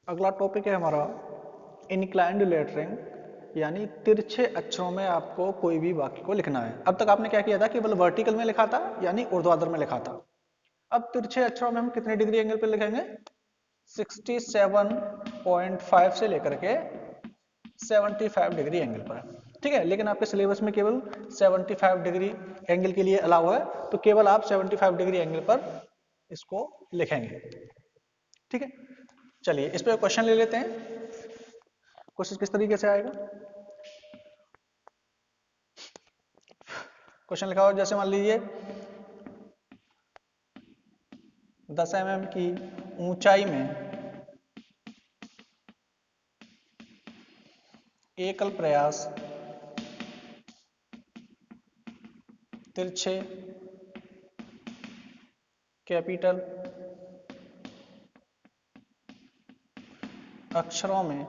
अगला टॉपिक है हमारा इंक्लाइंड लेटरिंग, यानी तिरछे अक्षरों में आपको कोई भी वाक्य को लिखना है। अब तक आपने क्या किया था, केवल वर्टिकल में लिखा था यानी ऊर्ध्वाधर में लिखा था। अब तिरछे अक्षरों में हम कितने डिग्री एंगल पे लिखेंगे? 67.5 से लेकर के 75 डिग्री एंगल पर। ठीक है, लेकिन आपके सिलेबस में केवल 75 डिग्री एंगल के लिए अलाउ है, तो केवल आप 75 डिग्री एंगल पर इसको लिखेंगे। ठीक है, चलिए इस पे क्वेश्चन ले लेते हैं। क्वेश्चन किस तरीके से आएगा? क्वेश्चन लिखा हो जैसे मान लीजिए 10 mm की ऊंचाई में एकल प्रयास तिरछे कैपिटल अक्षरों में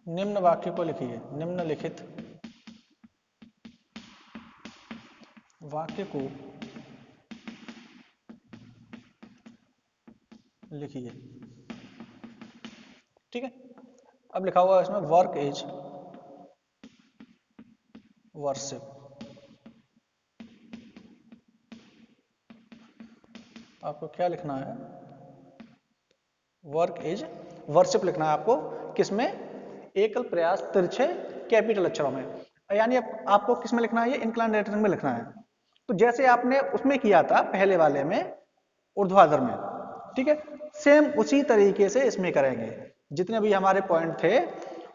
निम्न वाक्य को लिखिए। निम्नलिखित वाक्य को लिखिए। ठीक है, अब लिखा हुआ है इसमें वर्क इज वर्शिप। आपको क्या लिखना है? वर्क इज वर्शिप लिखना है आपको। किसमें? एकल प्रयास तिरछे कैपिटल अक्षरों में, यानी आपको किसमें लिखना है? ये इंक्लाइंड लेटरिंग में लिखना है। तो जैसे आपने उसमें किया था पहले वाले में ऊर्ध्वाधर में, ठीक है, सेम उसी तरीके से इसमें करेंगे। जितने भी हमारे पॉइंट थे,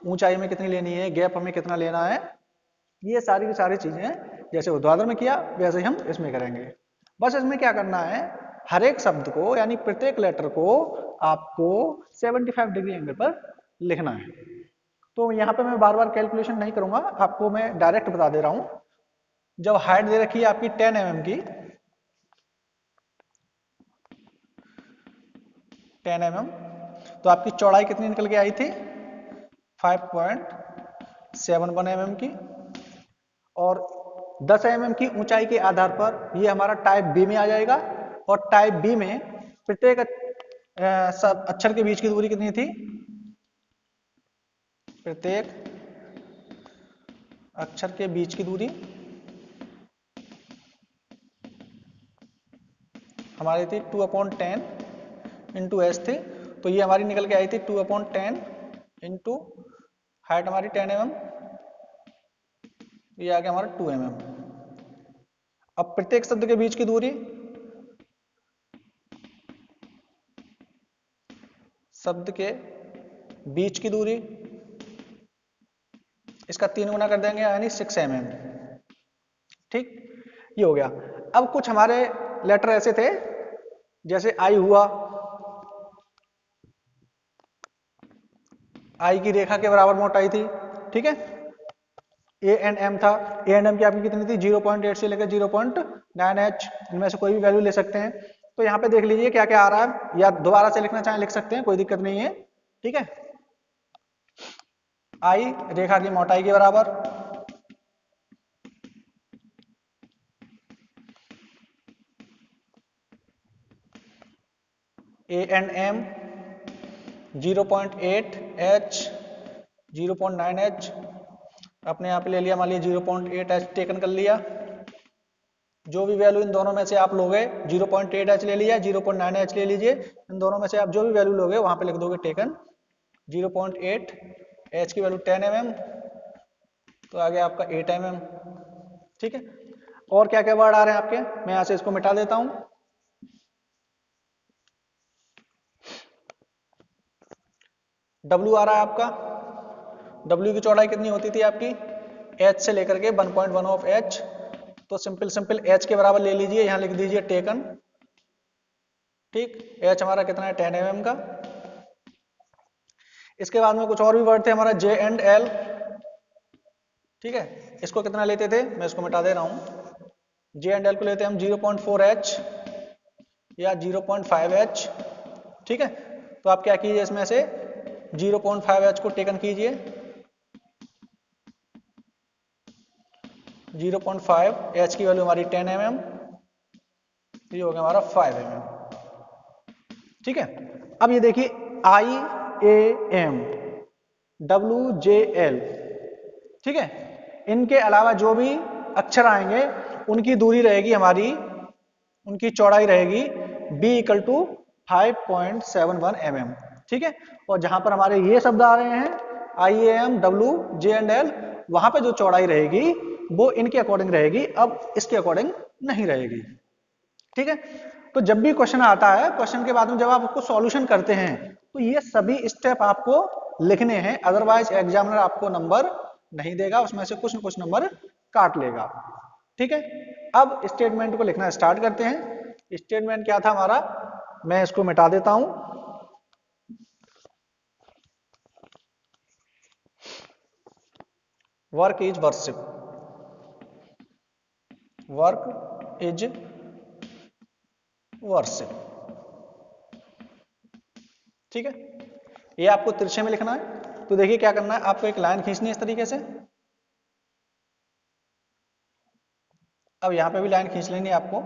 ऊंचाई में कितनी लेनी है, गैप हमें कितना लेना है, ये सारी की सारी चीजें जैसे ऊर्ध्वाधर में किया वैसे ही हम इसमें करेंगे। बस इसमें क्या करना है, हर एक शब्द को यानी प्रत्येक लेटर को आपको 75 डिग्री एंगल पर लिखना है। तो यहाँ पे मैं बार बार कैलकुलेशन नहीं करूंगा, आपको मैं डायरेक्ट बता दे रहा हूं। जब हाइट दे रखी है आपकी 10 mm की, 10 mm, तो आपकी चौड़ाई कितनी निकल के आई थी? 5.71 mm की। और 10 mm की ऊंचाई के आधार पर ये हमारा टाइप बी में आ जाएगा। और टाइप बी में प्रत्येक सब अक्षर के बीच की दूरी कितनी थी? प्रत्येक अक्षर के बीच की दूरी हमारी थी 2/10 इंटू एस थी। तो ये हमारी निकल के आई थी 2/10 इंटू हाइट हमारी 10 mm, ये आ गया हमारा 2 mm। अब प्रत्येक शब्द के बीच की दूरी, शब्द के बीच की दूरी, इसका 3 गुना कर देंगे यानी 6 mm। ठीक, ये हो गया। अब कुछ हमारे लेटर ऐसे थे, जैसे आई हुआ, आई की रेखा के बराबर मोटाई थी। ठीक है, ए एंड एम था, ए एंड एम की आपकी कितनी थी? 0.8 से लेकर 0.9h, इनमें से कोई भी वैल्यू ले सकते हैं। तो यहाँ पे देख लीजिए क्या क्या आ रहा है, या दोबारा से लिखना चाहें लिख सकते हैं, कोई दिक्कत नहीं है। ठीक है, आई रेखा की मोटाई के बराबर, A and M 0.8 h 0.9 h, अपने यहाँ पे ले लिया, मान लीजिए 0.8 h टेकन कर लिया। जो भी वैल्यू इन दोनों में से आप लोगे, 0.8 h ले लिया, 0.9 h ले लीजिए, इन दोनों में से आप जो भी वैल्यू लोगे वहां पे लिख दोगे टेकन। 0.8 h की वैल्यू 10 mm, तो आ गया आपका 8 mm। ठीक है, और क्या क्या वर्ड आ रहे हैं आपके, मैं यहां से इसको मिटा देता हूं। W आ रहा है आपका, W की चौड़ाई कितनी होती थी आपकी? H से लेकर के 1.1 ऑफ H, तो सिंपल सिंपल H के बराबर ले लीजिए, यहां लिख दीजिए टेकन। ठीक, H हमारा कितना है? 10 mm का। इसके बाद में कुछ और भी वर्ड थे हमारा J एंड L। ठीक है, इसको कितना लेते थे, मैं इसको मिटा दे रहा हूं। J एंड L को लेते हैं हम 0.4H या 0.5H। ठीक है, तो आप क्या कीजिए, इसमें से 0.5H को टेकन कीजिए, 0.5 H की वैल्यू हमारी 10 mm, ये हो गया हमारा 5 mm। ठीक है। अब ये देखिए IAM, WJL, ठीक है, इनके अलावा जो भी अक्षर आएंगे उनकी दूरी रहेगी हमारी, उनकी चौड़ाई रहेगी B इक्वल टू 5.71 mm, ठीक है। और जहां पर हमारे ये शब्द आ रहे हैं IAM, W, J and L, वहां पे जो चौड़ाई रहेगी वो इनके अकॉर्डिंग रहेगी, अब इसके अकॉर्डिंग नहीं रहेगी, ठीक है। तो जब भी क्वेश्चन आता है, क्वेश्चन के बाद में जब आप उसको सॉल्यूशन करते हैं तो ये सभी स्टेप आपको लिखने हैं, अदरवाइज एग्जामिनर आपको नंबर नहीं देगा, उसमें से कुछ न कुछ नंबर काट लेगा, ठीक है। अब स्टेटमेंट को लिखना स्टार्ट करते हैं। स्टेटमेंट क्या था हमारा, मैं इसको मिटा देता हूं। Work is worship, work is worship, ठीक है। ये आपको तिरछे में लिखना है। तो देखिए क्या करना है, आपको एक लाइन खींचनी है इस तरीके से। अब यहां पे भी लाइन खींच लेनी है आपको।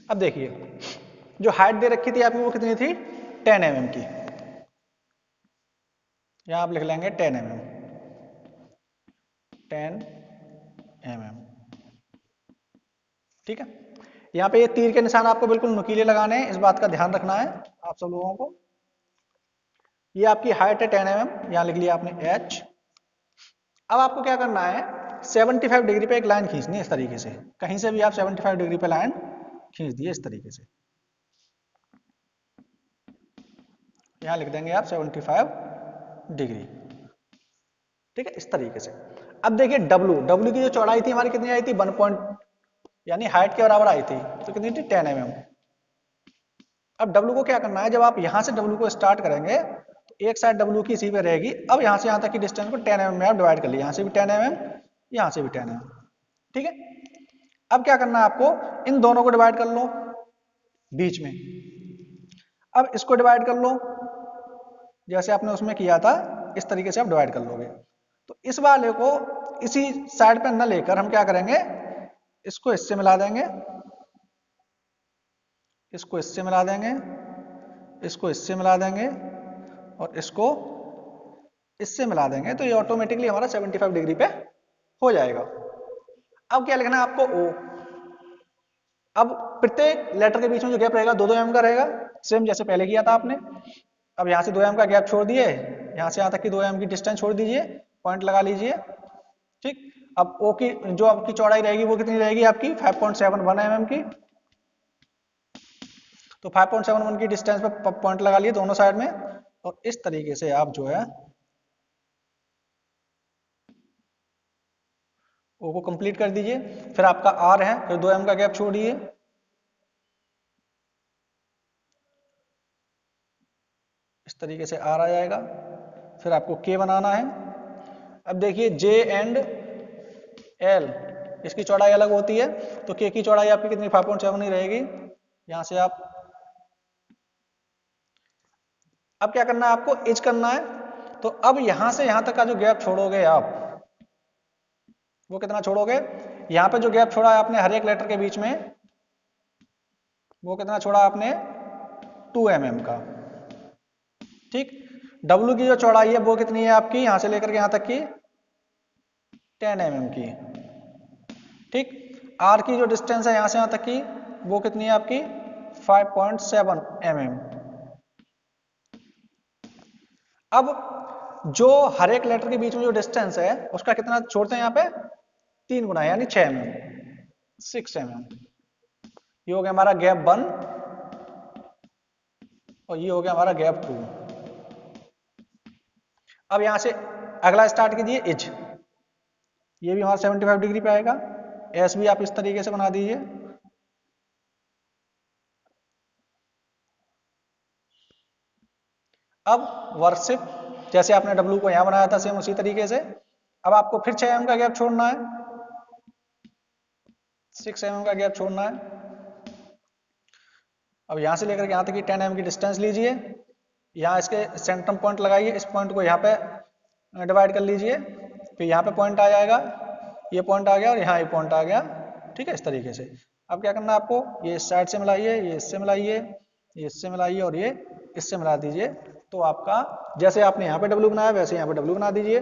अब देखिए जो हाइट दे रखी थी आपकी वो कितनी थी, 10 mm की। यहां आप लिख लेंगे 10 mm, 10 mm, ठीक है। यहाँ पे ये तीर के निशान आपको बिल्कुल नुकीले लगाने हैं, इस बात का ध्यान रखना है आप सब लोगों को। ये आपकी हाइट है 10 mm, यहाँ लिख लिया आपने H। अब आपको क्या करना है, 75 डिग्री पे एक लाइन खींचनी है इस तरीके से, कहीं से भी आप 75 डिग्री पे लाइन खींच दिए इस तरीके से, यहाँ लिख देंगे आप 75 डिग्री, ठीक है, इस तरीके से। अब देखिए W की जो चौड़ाई थी हमारी कितनी आई थी, 1 पॉइंट, यानी हाइट के बराबर आई थी, तो कितनी थी, 10 mm। अब W को क्या करना है, जब आप यहां से W को स्टार्ट करेंगे तो एक साइड W की इसी पे रहेगी। अब यहां से यहां तक की डिस्टेंस को 10 mm में आप डिवाइड कर लिया, यहां से भी 10 mm, यहां से भी 10 mm, ठीक है। अब क्या करना है आपको, इन दोनों को डिवाइड कर लो बीच में। अब इसको डिवाइड कर लो जैसे आपने उसमें किया था, इस तरीके से आप डिवाइड कर लोगे। तो इस वाले को इसी साइड पे न लेकर हम क्या करेंगे, इसको इससे मिला देंगे, इसको इससे मिला देंगे, इसको इससे मिला देंगे और इसको इससे मिला देंगे, तो ये ऑटोमेटिकली हमारा 75 डिग्री पे हो जाएगा। अब क्या लिखना है आपको, O। अब प्रत्येक लेटर के बीच में जो गैप रहेगा 2-2 mm का रहेगा, सेम जैसे पहले किया था आपने। अब यहाँ से 2 mm का गैप छोड़ दिए, यहाँ से यहाँ तक की 2 mm की डिस्टेंस छोड़ दीजिए, पॉइंट लगा लीजिए, ठीक। अब O की जो आपकी चौड़ाई रहेगी वो कितनी रहेगी आपकी, 5.71 mm की। तो 5.71 की डिस्टेंस पे पॉइंट लगा लिए दोनों साइड में, और इस तरीके से आप जो है O को कंप्लीट कर दीजिए। फिर आपका R है, फिर 2 mm का गैप छोड़िए, इस तरीके से R आ जाएगा। फिर आपको K बनाना है। अब देखिए J एंड L, इसकी चौड़ाई अलग होती है, तो K की चौड़ाई आपकी कितनी, 5.7 ही रहेगी। यहां से आप, अब क्या करना है आपको, इज करना है। तो अब यहां से यहां तक का जो गैप छोड़ोगे आप, वो कितना छोड़ोगे, यहां पे जो गैप छोड़ा है आपने हर एक लेटर के बीच में, वो कितना छोड़ा आपने, 2 mm का, ठीक। W की जो चौड़ाई है वो कितनी है आपकी, यहां से लेकर के यहां तक की 10 mm की, ठीक। R की जो डिस्टेंस है यहां से यहां तक की वो कितनी है आपकी, 5.7 mm। अब जो हर एक लेटर के बीच में जो डिस्टेंस है उसका कितना छोड़ते हैं यहाँ पे, 3 गुना, यानी 6 mm, 6 mm। ये हो गया हमारा गैप 1 और ये हो गया हमारा गैप 2। अब यहां से अगला स्टार्ट कीजिए, इज। ये भी हमारा 75 डिग्री पे आएगा। एस भी आप इस तरीके से बना दीजिए। अब वर्शिप, जैसे आपने W को यहां बनाया था सेम उसी तरीके से। अब आपको फिर 6 mm का गैप छोड़ना है, 6 mm का गैप छोड़ना है। अब यहां से लेकर यहां तक की 10 mm की डिस्टेंस लीजिए, यहाँ इसके सेंट्रम पॉइंट लगाइए, इस पॉइंट को यहाँ पे डिवाइड कर लीजिए, फिर यहाँ पे पॉइंट आ जाएगा, ये पॉइंट आ गया और यहाँ ये पॉइंट आ गया। ठीक है, इस तरीके से। अब क्या करना है आपको, ये इस साइड से मिलाइए, ये इससे मिलाइए, ये इससे मिलाइए और ये इससे मिला दीजिए। तो आपका जैसे आपने यहाँ पे डब्ल्यू बनाया वैसे यहाँ पे डब्ल्यू बना दीजिए,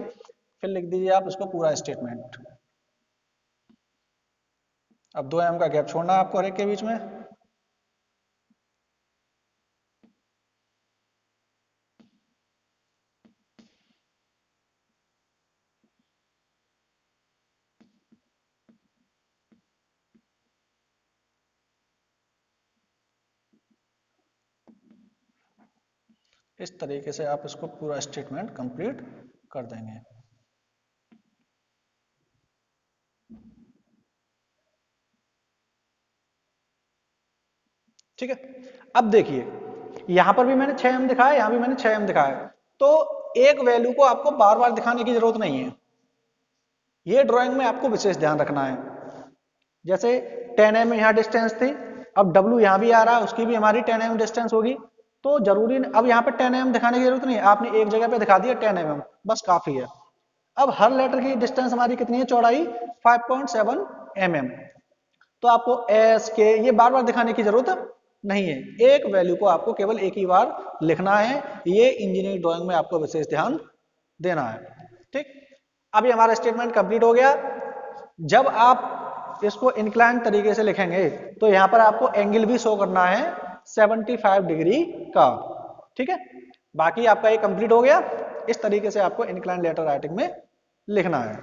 फिर लिख दीजिए आप उसको पूरा स्टेटमेंट। अब 2 एम का गैप छोड़ना है आपको हर एक के बीच में। इस तरीके से आप इसको पूरा स्टेटमेंट कंप्लीट कर देंगे। ठीक है, अब देखिए यहां पर भी मैंने 6m दिखाया, यहां भी मैंने 6m दिखाया, तो एक वैल्यू को आपको बार बार दिखाने की जरूरत नहीं है। ये ड्राइंग में आपको विशेष ध्यान रखना है। जैसे 10m यहाँ डिस्टेंस थी, अब W यहाँ भी आ रहा है, उसकी भी हमारी 10m डिस्टेंस होगी, तो जरूरी अब यहाँ पे 10m दिखाने की जरूरत नहीं है, आपने एक जगह पे दिखा दिया 10mm, बस काफी है। अब हर लेटर की डिस्टेंस हमारी कितनी है, चौड़ाई 5.7 mm, तो आपको एस के ये बार बार दिखाने की जरूरत नहीं है, एक वैल्यू को आपको केवल एक ही बार लिखना है। ये इंजीनियरिंग ड्राइंग में आपको विशेष ध्यान देना है। ठीक, अभी हमारा स्टेटमेंट कंप्लीट हो गया। जब आप इसको इंक्लाइन तरीके से लिखेंगे तो यहां पर आपको एंगल भी शो करना है 75 डिग्री का। ठीक है, बाकी आपका ये कंप्लीट हो गया। इस तरीके से आपको इंक्लाइन लेटर राइटिंग में लिखना है।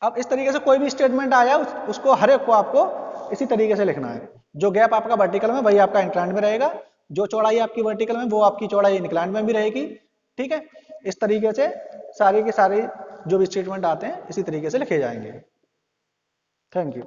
अब इस तरीके से कोई भी स्टेटमेंट आया उसको हर एक को आपको इसी तरीके से लिखना है। जो गैप आपका वर्टिकल में वही आपका इंक्लाइन में रहेगा, जो चौड़ाई आपकी वर्टिकल में वो आपकी चौड़ाई इंक्लाइन में भी रहेगी। ठीक है, इस तरीके से सारी के सारी जो भी स्टेटमेंट आते हैं इसी तरीके से लिखे जाएंगे। Thank you.